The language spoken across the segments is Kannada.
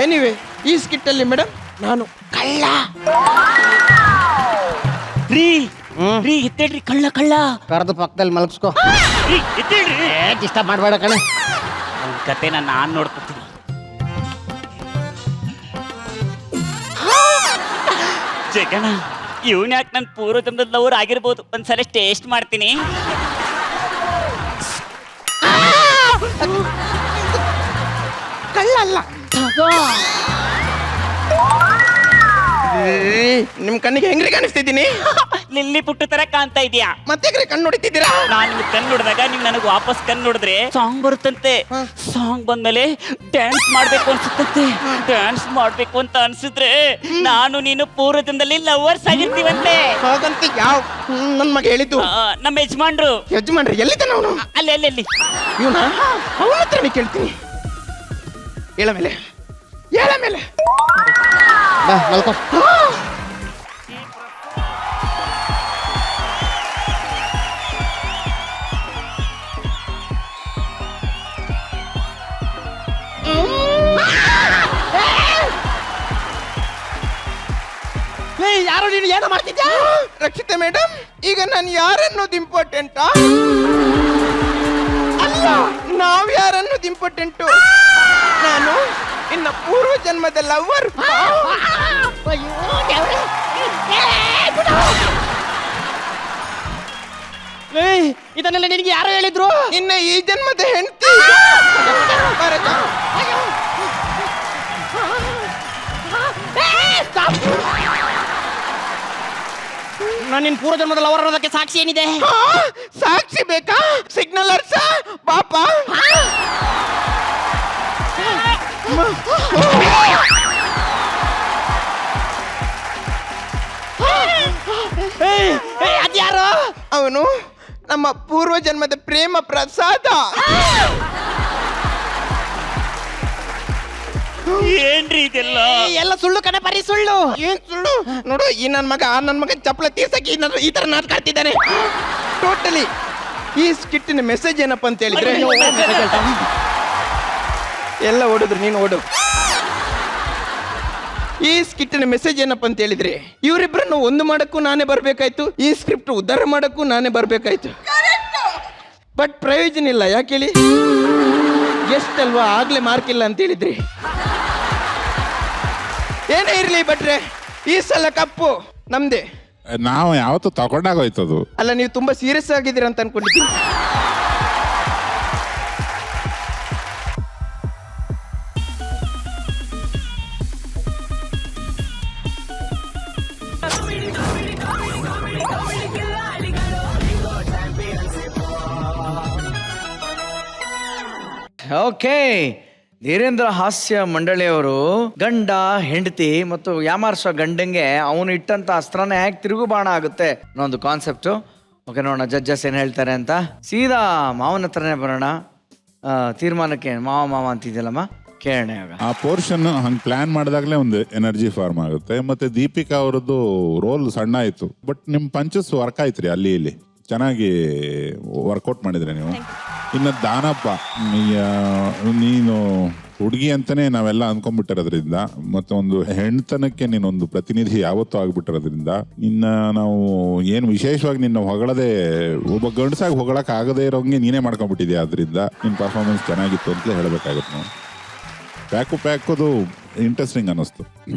ಎನಿವೆ ಈ ಸ್ಕಿಟ್ ಅಲ್ಲಿ ಮೇಡಮ್ ನಾನು ಕಳ್ಳ. ರೀ ರೀ ಎತ್ತೇಳ್ರಿ, ಕಳ್ಳ ಕಳ್ಳ. ಕರೆದು ಪಕ್ಕದಲ್ಲಿ ಮಲಗಿಸ್ಕೋ. ರೀ ಎತ್ತೇಳ್ರಿ. ಡಿಸ್ಟರ್ಬ್ ಮಾಡಬೇಡ ಕಣೆ. ಅವ್ನ ಕತೆನ ನಾನ್ ನೋಡ್ಕೊತೀನಿ. ಜಗಣ, ಇವನ್ ಯಾಕೆ ನನ್ ಪೂರ್ವ ಜನ್ಮದ ಲವರ್ ಆಗಿರ್ಬೋದು. ಒಂದ್ಸಲ ಟೇಸ್ಟ್ ಮಾಡ್ತೀನಿ. ಕಳ್ಳ ಅಲ್ಲ. ನಿಮ್ ಕಣ್ಣಿಗೆ ಹೆಂಗ್ರಿ ಕಾಣಿಸ್ತಿದ್ದೀನಿ? ಲಿಲ್ಲಿ ಪುಟ್ಟು ತರ ಕಾಣ್ತಾ ಇದೀಯಾ. ಮತ್ತೆ ಕಣ್ಣು ಹೊಡಿತಿದ್ದೀರಾ? ನಾನ್ ನಿಮ್ಗೆ ಕಣ್ಣು ನೋಡಿದಾಗ ನೀವ್ ನನಗ್ ವಾಪಸ್ ಕಣ್ಣು ನೋಡಿದ್ರೆ ಸಾಂಗ್ ಬರುತ್ತಂತೆ. ಸಾಂಗ್ ಬಂದ್ಮೇಲೆ ಡ್ಯಾನ್ಸ್ ಮಾಡ್ಬೇಕು ಅನ್ಸುತ್ತಂತೆ. ಡ್ಯಾನ್ಸ್ ಮಾಡ್ಬೇಕು ಅಂತ ಅನ್ಸಿದ್ರೆ ನಾನು ನೀನು ಪೂರ್ವಜನ್ಮದಲ್ಲಿ ಲವರ್ಸ್ ಆಗಿರ್ತೀವಂತೆ. ಹಾಗಂತ ಯಾವ ನನ್ ಮಗ ಹೇಳಿದ್ದು? ನಮ್ಮ ಯಜಮಾನ್ರು. ಯಜಮಾನ್ರಿ ಎಲ್ಲಿದ್ದಾನ ಅವನು? ಅಲ್ಲಿ ಅಲ್ಲಿ ಅಲ್ಲಿ ಇವನ ಅವನ ಹತ್ರನೇ ಕೇಳ್ತೀನಿ. ಹೇಳ ಮೇಲೆ ಹೇಳ ಮೇಲೆ ಬಾ ಮಲ್ಕೋ. ಯಾರು ನೀನು ಏನು ಮಾಡ್ತಿದ್ಯಾ? ರಕ್ಷಿತಾ ಮೇಡಮ್, ಈಗ ನಾನು ಯಾರನ್ನೋದು ಇಂಪಾರ್ಟೆಂಟಾ? ಅಲ್ಲ, ನಾವ್ ಯಾರನ್ನೋದು ಇಂಪಾರ್ಟೆಂಟು. ನಾನು ಇನ್ನ ಪೂರ್ವ ಜನ್ಮದ ಲವರ್. ಇದನ್ನೆಲ್ಲ ನಿನಗೆ ಯಾರು ಹೇಳಿದ್ರು? ಇನ್ನ ಈ ಜನ್ಮದ ಹೆಂಡತಿ. ನಾನು ನಿನ್ನ ಪೂರ್ವ ಜನ್ಮದ ಲವರ್ ಅನ್ನೋದಕ್ಕೆ ಸಾಕ್ಷಿ ಏನಿದೆ? ಸಾಕ್ಷಿ ಬೇಕಾ? ಸಿಗ್ನಲ್ ಅರ್ಸ ಪಾಪ. ಅದ್ಯಾರು? ಅವನು ನಮ್ಮ ಪೂರ್ವ ಜನ್ಮದ ಪ್ರೇಮ ಪ್ರಸಾದ. ಏನ್ರಿ ಇದೆಲ್ಲ? ಎಲ್ಲ ಸುಳ್ಳು ಕಣೆ, ಬರೀ ಸುಳ್ಳು. ಏನ್ ಸುಳ್ಳು? ನೋಡು, ಈ ನನ್ ಮಗ ಚಪ್ಪಲ ತೀರ್ಸಕ್ಕೆ ಈ ತರ ನಾಟ್ಕಾಡ್ತಿದ್ದಾನೆ. ಟೋಟಲಿ ಈ ಸ್ಕಿಟ್ಟಿನ ಮೆಸೇಜ್ ಏನಪ್ಪ ಅಂತ ಹೇಳಿದ್ರೆ, ಎಲ್ಲ ಓಡಿದ್ರು, ನೀನು ಓಡು. ಈ ಸ್ಕಿಟ್ಟಿನ ಮೆಸೇಜ್ ಏನಪ್ಪ ಅಂತ ಹೇಳಿದ್ರೆ, ಇವರಿಬ್ಬರನ್ನು ಒಂದು ಮಾಡಕ್ಕೂ ನಾನೇ ಬರ್ಬೇಕಾಯ್ತು, ಈ ಸ್ಕ್ರಿಪ್ಟ್ ಉದ್ಧಾರ ಮಾಡಕ್ಕೂ ನಾನೇ ಬರ್ಬೇಕಾಯ್ತು. ಬಟ್ ಪ್ರಯೋಜನ ಇಲ್ಲ. ಯಾಕೆ ಹೇಳಿ? ಎಷ್ಟಲ್ವಾ ಆಗ್ಲೇ ಮಾರ್ಕ್ ಇಲ್ಲ ಅಂತ ಹೇಳಿದ್ರಿ. ಏನೇ ಇರ್ಲಿ ಬಟ್ರೆ, ಈ ಸಲ ಕಪ್ಪು ನಮ್ದೆ. ನಾವು ಯಾವತ್ತು ತಗೊಂಡಾಗೋಯ್ತದು. ಅಲ್ಲ, ನೀವು ತುಂಬಾ ಸೀರಿಯಸ್ ಆಗಿದ್ದೀರ ಅಂತ ಅನ್ಕೊಂಡಿದ್ದೀನಿ. ಓಕೆ, ಧೀರೇಂದ್ರ ಹಾಸ್ಯ ಮಂಡಳಿಯವರು ಗಂಡ ಹೆಂಡತಿ ಮತ್ತು ಯಾಮಾರ್ಸೋ ಗಂಡಂಗೆ ಅವನು ಇಟ್ಟಂತ ಅಸ್ತ್ರನೇ ಹೇಗೆ ತಿರುಗು ಬಾಣ ಆಗುತ್ತೆ ಅನ್ನೋ ಒಂದು ಕಾನ್ಸೆಪ್ಟು. ಓಕೆ, ನೋಡೋಣ ಜಡ್ಜಸ್ ಏನು ಹೇಳ್ತಾರೆ ಅಂತ. ಸೀದಾ ಮಾವನ ಹತ್ರನೇ ಬರೋಣ. ತೀರ್ಮಾನಕ್ಕೆ ಮಾವ ಅಂತಿದ್ಯಲ್ಲಮ್ಮ, ಕೇಳೋಣ ಇವಾಗ. ಆ ಪೋರ್ಷನ್ ಹಂಗೆ ಪ್ಲಾನ್ ಮಾಡಿದಾಗಲೇ ಒಂದು ಎನರ್ಜಿ ಫಾರ್ಮ್ ಆಗುತ್ತೆ. ಮತ್ತೆ ದೀಪಿಕಾ ಅವರದ್ದು ರೋಲ್ ಸಣ್ಣ ಆಯ್ತು, ಬಟ್ ನಿಮ್ಮ ಪಂಚಸ್ ವರ್ಕ್ ಆಯ್ತು ರೀ. ಅಲ್ಲಿ ಇಲ್ಲಿ ಚೆನ್ನಾಗಿ ವರ್ಕೌಟ್ ಮಾಡಿದ್ರೆ ನೀವು. ಇನ್ನು ದಾನಪ್ಪ, ನೀನು ಹುಡುಗಿ ಅಂತಾನೆ ನಾವೆಲ್ಲ ಅನ್ಕೊಂಡ್ಬಿಟ್ಟಿರೋದ್ರಿಂದ, ಮತ್ತೆ ಒಂದು ಹೆಣ್ತನಕ್ಕೆ ನೀನೊಂದು ಪ್ರತಿನಿಧಿ ಯಾವತ್ತೂ ಆಗ್ಬಿಟ್ಟಿರೋದ್ರಿಂದ, ಇನ್ನ ನಾವು ಏನು ವಿಶೇಷವಾಗಿ ನಿನ್ನ ಹೊಗಳದೆ, ಒಬ್ಬ ಗಂಡಸಾಗಿ ಹೊಗಳಕ್ ಆಗದೇ ಇರೋಂಗೆ ನೀನೇ ಮಾಡ್ಕೊಂಡ್ಬಿಟ್ಟಿದ್ಯಾ. ಆದ್ರಿಂದ ನಿನ್ನ ಪರ್ಫಾರ್ಮೆನ್ಸ್ ಚೆನ್ನಾಗಿತ್ತು ಅಂತಲೇ ಹೇಳ್ಬೇಕಾಗತ್ತೆ. ನಾವು ಪ್ಯಾಕೋದು ಇಂಟ್ರೆಸ್ಟಿಂಗ್ ಅನ್ನಿಸ್ತು.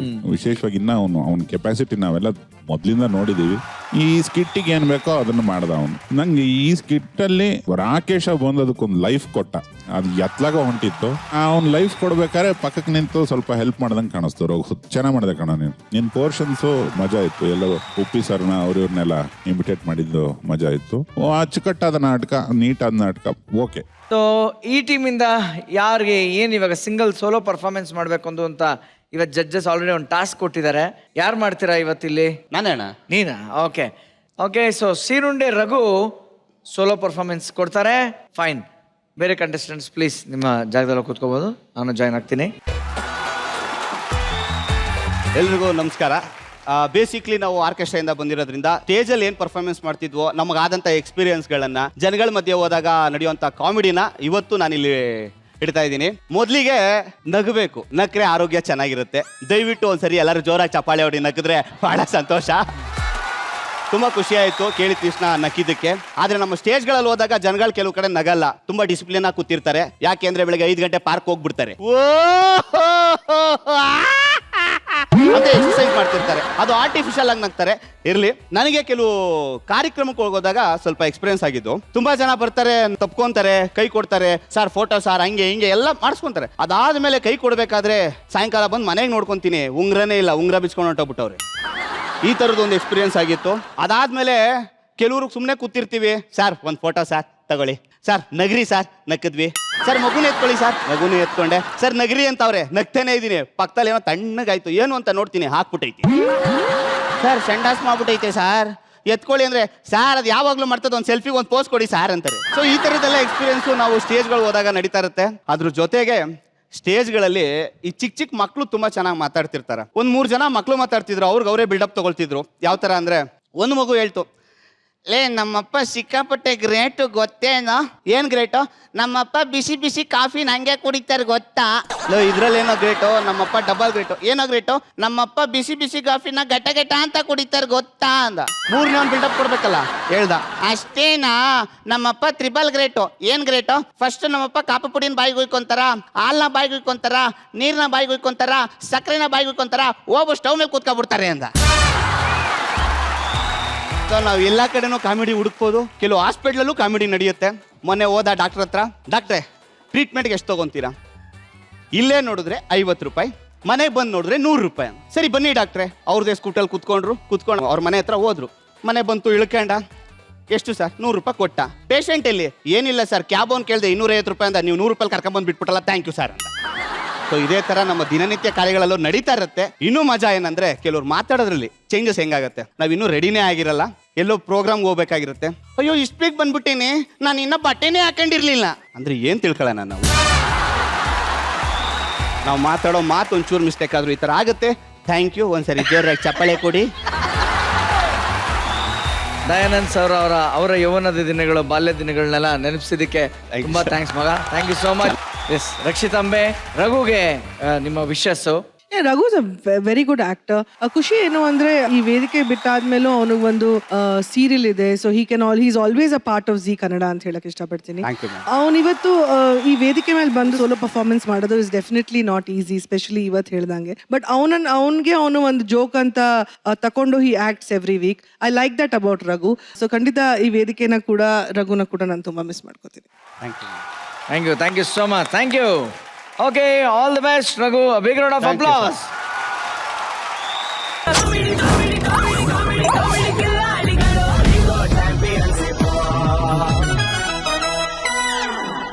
ವಿಶೇಷವಾಗಿ ಇನ್ನ ಅವನ ಕೆಪಾಸಿಟಿ ನಾವೆಲ್ಲ ಮೊದ್ಲಿಂದ ನೋಡಿದೀವಿ. ಈ ಸ್ಕಿಟ್ಟಿಗೆ ಏನ್ ಬೇಕೋ ಅದನ್ನ ಮಾಡ್ದ ಅವನು. ನಂಗೆ ಈ ಸ್ಕಿಟ್ ಅಲ್ಲಿ ರಾಕೇಶ ಬಂದದಕ್ಕೊಂದು ಲೈಫ್ ಕೊಟ್ಟ. ಅದು ಎತ್ಲಾಗ ಹೊಂಟಿತ್ತು. ಅವ್ನ್ ಲೈಫ್ ಕೊಡ್ಬೇಕಾದ್ರೆ ಪಕ್ಕಕ್ಕೆ ನಿಂತು ಸ್ವಲ್ಪ ಹೆಲ್ಪ್ ಮಾಡ್ದಂಗೆ ಕಾಣಿಸ್ತು. ಚೆನ್ನಾಗಿ ಮಾಡಿದೆ ಕಣ ನೀನು. ನಿನ್ ಪೋರ್ಷನ್ಸು ಮಜಾ ಇತ್ತು. ಎಲ್ಲ ಉಪ್ಪಿ ಸರ್ನ ಅವ್ರವ್ರನ್ನೆಲ್ಲ ಇಮಿಟೇಟ್ ಮಾಡಿದ್ದು ಮಜಾ ಇತ್ತು. ಅಚ್ಚುಕಟ್ಟಾದ ನಾಟಕ, ನೀಟಾದ ನಾಟಕ. ಓಕೆ. ಸೊ ಈ ಟೀಮಿಂದ ಯಾರಿಗೆ ಏನು ಇವಾಗ ಸಿಂಗಲ್ ಸೋಲೋ ಪರ್ಫಾರ್ಮೆನ್ಸ್ ಮಾಡಬೇಕು ಅಂತ ಇವತ್ತು ಜಡ್ಜಸ್ ಆಲ್ರೆಡಿ ಒಂದು ಟಾಸ್ಕ್ ಕೊಟ್ಟಿದ್ದಾರೆ. ಯಾರು ಮಾಡ್ತೀರಾ ಇವತ್ತಿಲ್ಲಿ? ನಾನೇಣ. ನೀನಾ? ಓಕೆ. ಸೊ ಸೀರುಂಡೆ ರಘು ಸೋಲೋ ಪರ್ಫಾರ್ಮೆನ್ಸ್ ಕೊಡ್ತಾರೆ. ಫೈನ್. ಬೇರೆ ಕಂಟೆಸ್ಟೆಂಟ್ಸ್ ಪ್ಲೀಸ್ ನಿಮ್ಮ ಜಾಗದಲ್ಲಿ ಕೂತ್ಕೋಬೋದು. ನಾನು ಜಾಯ್ನ್ ಆಗ್ತೀನಿ. ಎಲ್ರಿಗೂ ನಮಸ್ಕಾರ. ಬೇಸಿಕ್ಲಿ ನಾವು ಆರ್ಕೆಸ್ಟ್ರಾಯಿಂದ ಬಂದಿರೋದ್ರಿಂದ ಸ್ಟೇಜಲ್ಲಿ ಏನು ಪರ್ಫಾರ್ಮೆನ್ಸ್ ಮಾಡ್ತಿದ್ವೋ ನಮಗಾದಂಥ ಎಕ್ಸ್ಪೀರಿಯನ್ಸ್ಗಳನ್ನು ಜನಗಳ ಮಧ್ಯೆ ಹೋದಾಗ ನಡೆಯುವಂಥ ಕಾಮಿಡಿನ ಇವತ್ತು ನಾನಿಲ್ಲಿ ಇಡ್ತಾ ಇದ್ದೀನಿ. ಮೊದಲಿಗೆ ನಗಬೇಕು, ನಕ್ರೆ ಆರೋಗ್ಯ ಚೆನ್ನಾಗಿರುತ್ತೆ. ದಯವಿಟ್ಟು ಒಂದ್ಸರಿ ಎಲ್ಲರೂ ಜೋರಾಗಿ ಚಪ್ಪಾಳೆ ಹೊಡಿ ನಕ್ಕಿದ್ರೆ ಬಹಳ ಸಂತೋಷ. ತುಂಬಾ ಖುಷಿ ಆಯ್ತು ಕೇಳಿದ ತಕ್ಷಣ ನಕ್ಕಿದ್ದಕ್ಕೆ. ಆದ್ರೆ ನಮ್ಮ ಸ್ಟೇಜ್ಗಳಲ್ಲಿ ಹೋದಾಗ ಜನಗಳು ಕೆಲವು ಕಡೆ ನಗಲ್ಲ, ತುಂಬಾ ಡಿಸಿಪ್ಲಿನ್ ಆಗಿ ಕೂತಿರ್ತಾರೆ. ಯಾಕೆ ಅಂದ್ರೆ ಬೆಳಗ್ಗೆ 5 ಗಂಟೆ ಪಾರ್ಕ್ ಹೋಗ್ಬಿಡ್ತಾರೆ ಮತ್ತೆ ಎಕ್ಸರ್ಸೈಸ್ ಮಾಡ್ತಿರ್ತಾರೆ, ಅದು ಆರ್ಟಿಫಿಷಿಯಲ್ ಆಗಿ ನಗ್ತಾರೆ. ಇರ್ಲಿ, ನನಗೆ ಕೆಲವು ಕಾರ್ಯಕ್ರಮಕ್ಕೆ ಹೋಗೋದಾಗ ಸ್ವಲ್ಪ ಎಕ್ಸ್ಪೀರಿಯನ್ಸ್ ಆಗಿದ್ದು. ತುಂಬಾ ಜನ ಬರ್ತಾರೆ, ತಪ್ಕೊಂತಾರೆ, ಕೈ ಕೊಡ್ತಾರೆ, ಸರ್ ಫೋಟೋ ಸರ್ ಹಂಗೆ ಹಿಂಗೆ ಎಲ್ಲ ಮಾಡಿಸ್ಕೊಂತಾರೆ. ಅದಾದ್ಮೇಲೆ ಕೈ ಕೊಡ್ಬೇಕಾದ್ರೆ ಸಾಯಂಕಾಲ ಬಂದು ಮನೆಗೆ ನೋಡ್ಕೊಂತೀನಿ, ಉಂಗ್ರನೇ ಇಲ್ಲ, ಉಂಗ್ರ ಬಿಚ್ಕೊಂಡು ಹೊಂಟೋಗ್ಬಿಟ್ಟವ್ರೆ. ಈ ಥರದ್ದು ಒಂದು ಎಕ್ಸ್ಪೀರಿಯನ್ಸ್ ಆಗಿತ್ತು. ಅದಾದ್ಮೇಲೆ ಕೆಲವರು ಸುಮ್ಮನೆ ಕೂತಿರ್ತೀವಿ, ಸರ್ ಒಂದು ಫೋಟೋ ಸರ್ ತಗೊಳ್ಳಿ, ಸರ್ ನಗರಿ ಸರ್ ನಕ್ಕದ್ವಿ, ಸರ್ ಮಗುನ ಎತ್ಕೊಳ್ಳಿ ಸರ್ ಮಗುನ ಎತ್ಕೊಂಡೆ, ಸರ್ ನಗರಿ ಅಂತವ್ರೆ ನಗ್ತೇನೆ ಇದ್ದೀನಿ. ಪಕ್ಕದಲ್ಲಿ ಏನೋ ತಣ್ಣಗಾಯ್ತು, ಏನು ಅಂತ ನೋಡ್ತೀನಿ, ಹಾಕ್ಬಿಟ್ಟೈತಿ. ಸರ್ ಸಂಡಾಸ್ ಮಾಡ್ಬಿಟ್ಟೈತೆ ಸರ್ ಎತ್ಕೊಳ್ಳಿ ಅಂದ್ರೆ, ಸರ್ ಅದು ಯಾವಾಗಲೂ ಮಾಡ್ತದೆ, ಒಂದು ಸೆಲ್ಫಿಗೆ ಒಂದು ಪೋಸ್ ಕೊಡಿ ಸರ್ ಅಂತಾರೆ. ಸೊ ಈ ಥರದ್ದೆಲ್ಲ ಎಕ್ಸ್ಪೀರಿಯನ್ಸು ನಾವು ಸ್ಟೇಜ್ಗಳು ಹೋದಾಗ ನಡೀತಾ ಇರುತ್ತೆ. ಅದ್ರ ಜೊತೆಗೆ ಸ್ಟೇಜ್ಗಳಲ್ಲಿ ಈ ಚಿಕ್ಕ ಚಿಕ್ಕ ಮಕ್ಕಳು ತುಂಬಾ ಚೆನ್ನಾಗಿ ಮಾತಾಡ್ತಿರ್ತಾರೆ. 1-3 ಜನ ಮಕ್ಕಳು ಮಾತಾಡ್ತಿದ್ರು, ಅವ್ರಿಗೆ ಅವರೇ ಬಿಲ್ಡಪ್ ತಗೊಳ್ತಿದ್ರು. ಯಾವ ಥರ ಅಂದ್ರೆ, ಒಂದು ಮಗು ಹೇಳ್ತು, ಲೇ ನಮ್ಮಪ್ಪ ಸಿಕ್ಕಾಪಟ್ಟೆ ಗ್ರೇಟು ಗೊತ್ತೇನೋ. ಏನು ಗ್ರೇಟು? ನಮ್ಮಪ್ಪ ಬಿಸಿ ಬಿಸಿ ಕಾಫಿ ನಂಗೆ ಕುಡಿತಾರೆ ಗೊತ್ತಾ? ಇದ್ರಲ್ಲಿ ಏನೋ ಗ್ರೇಟು, ನಮ್ಮಪ್ಪ ಡಬಲ್ ಗ್ರೇಟು. ಏನೋ ಗ್ರೇಟು? ನಮ್ಮಪ್ಪ ಬಿಸಿ ಬಿಸಿ ಕಾಫಿನ ಗಟ ಗಟ ಅಂತ ಕುಡಿತಾರೆ ಗೊತ್ತಾ ಅಂದ. 3ನೇ ಒಂದು ಬಿಲ್ಡಪ್ ಕೊಡ್ಬೇಕಲ್ಲ, ಹೇಳ್ದ ಅಷ್ಟೇನಾ? ನಮ್ಮಪ್ಪ ತ್ರಿಬಲ್ ಗ್ರೇಟು. ಏನ್ ಗ್ರೇಟು? ಫಸ್ಟ್ ನಮ್ಮಪ್ಪ ಕಾಪಿ ಪುಡಿನ ಬಾಯಿಗೆ ಹುಯ್ಕೊಂತಾರ, ಹಾಲ್ನ ಬಾಯಿಗೆ ಹುಯ್ಕೊಂತಾರ, ನೀರ್ನ ಬಾಯಿಗೆ ಹುಯ್ಕೊಂತಾರ, ಸಕ್ಕರೆನ ಬಾಯಿಗೆ ಹುಯ್ಕೊಂತಾರ, ಹೋಗು ಸ್ಟವ್ ಮೇಲೆ ಕೂತ್ಕೊಬಿಡ್ತಾರೆ ಅಂದ. ನಾವು ಎಲ್ಲ ಕಡೆನೂ ಕಾಮಿಡಿ ಹುಡುಕ್ಬೋದು, ಕೆಲವು ಹಾಸ್ಪಿಟ್ಲಲ್ಲೂ ಕಾಮಿಡಿ ನಡೆಯುತ್ತೆ. ಮೊನ್ನೆ ಹೋದ ಡಾಕ್ಟರ್ ಹತ್ರ, ಡಾಕ್ಟ್ರೆ ಟ್ರೀಟ್ಮೆಂಟ್ಗೆ ಎಷ್ಟು ತೊಗೊತೀರಾ? ಇಲ್ಲೇ ನೋಡಿದ್ರೆ 50 ರೂಪಾಯಿ, ಮನೆಗೆ ಬಂದು ನೋಡಿದ್ರೆ 100 ರೂಪಾಯಿ. ಸರಿ ಬನ್ನಿ ಡಾಕ್ಟ್ರೆ. ಅವ್ರದ್ದೇ ಸ್ಕೂಟಲ್ಲಿ ಕುತ್ಕೊಂಡು ಅವ್ರ ಮನೆ ಹತ್ರ ಹೋದ್ರು. ಮನೆ ಬಂತು, ಇಳ್ಕೊಂಡ, ಎಷ್ಟು ಸರ್? 100 ರೂಪಾಯಿ ಕೊಟ್ಟ. ಪೇಷಂಟ್ ಎಲ್ಲಿ? ಏನಿಲ್ಲ ಸರ್, ಕ್ಯಾಬ್ ಅವ್ನು ಕೇಳಿದೆ 250 ರೂಪಾಯಿ ಅಂದ, ನೀವು 100 ರೂಪಾಯಿ ಕರ್ಕೊಂಡ್ಬಂದು ಬಿಟ್ಬಿಟ್ಟಲ್ಲ, ಥ್ಯಾಂಕ್ ಯು ಸರ್ ಅಂತ. ಸೊ ಇದೇ ಥರ ನಮ್ಮ ದಿನನಿತ್ಯ ಕಾರ್ಯಗಳಲ್ಲೂ ನಡೀತಾ ಇರುತ್ತೆ. ಇನ್ನೂ ಮಜಾ ಏನಂದ್ರೆ, ಕೆಲವ್ರು ಮಾತಾಡೋದ್ರಲ್ಲಿ ಚೇಂಜಸ್ ಹೆಂಗಾಗತ್ತೆ. ನಾವಿನ್ನೂ ರೆಡಿನೇ ಆಗಿರಲ್ಲ, ಎಲ್ಲೋ ಪ್ರೋಗ್ರಾಮ್ಗೆ ಹೋಗ್ಬೇಕಾಗಿರುತ್ತೆ. ಅಯ್ಯೋ ಇಷ್ಟು ಬೇಗ ಬಂದ್ಬಿಟ್ಟೇನೆ, ನಾನು ಇನ್ನೂ ಬಟ್ಟೆನೇ ಹಾಕೊಂಡಿರ್ಲಿಲ್ಲ ಅಂದ್ರೆ ಏನು ತಿಳ್ಕೊಳ್ಳೋಣ ನಾವು ಮಾತಾಡೋ ಮಾತು ಒಂಚೂರು ಮಿಸ್ಟೇಕ್ ಆದ್ರೂ ಈ ಥರ ಆಗುತ್ತೆ. Thank you. ಒಂದ್ಸರಿ ಜೋರಾಗಿ ಚಪ್ಪಾಳೆ ಕೊಡಿ. ದಯಾನಂದ್ ಸರ್ ಅವರ ಯೌವನದ ದಿನಗಳು, ಬಾಲ್ಯ ದಿನಗಳನ್ನೆಲ್ಲ ನೆನಪಿಸಿದ್ದಕ್ಕೆ ತುಂಬಾ ಥ್ಯಾಂಕ್ಸ್ ಮಗ. Thank you so much. Yes ರಕ್ಷಿತಾಂಬೆ, ರಘುಗೆ ನಿಮ್ಮ wishes. Raghu's a very good actor. ಖುಷಿ ಏನು ಅಂದ್ರೆ, ಈ ವೇದಿಕೆ ಬಿಟ್ಟಾದ್ಮೇಲೂ ಅವನಿಗೆ ಒಂದು ಸೀರಿಯಲ್ ಇದೆ. So is always a part of Zee Kannada ಅಂತ ಹೇಳಕ್ ಇಷ್ಟಪಡ್ತೀನಿ. ಅವನಿವತ್ತು ಈ ವೇದಿಕೆ ಮೇಲೆ ಬಂದು ಸೋಲೋ ಪರ್ಫಾರ್ಮೆನ್ಸ್ ಮಾಡೋದು is definitely not easy, specially ಇವತ್ತು ಹೇಳ್ದಂಗೆ. ಬಟ್ ಅವನಿಗೆ ಒಂದು ಜೋಕ್ ಅಂತ ತಕೊಂಡು he acts every week. I like that about Raghu. So ಖಂಡಿತ ಈ ವೇದಿಕೆನ ಕೂಡ, ರಘುನ ಕೂಡ ನಾನು ತುಂಬಾ ಮಿಸ್ ಮಾಡ್ಕೋತೀನಿ. Thank you so much. Thank you. Okay, all the best, Raghu. A big round of applause.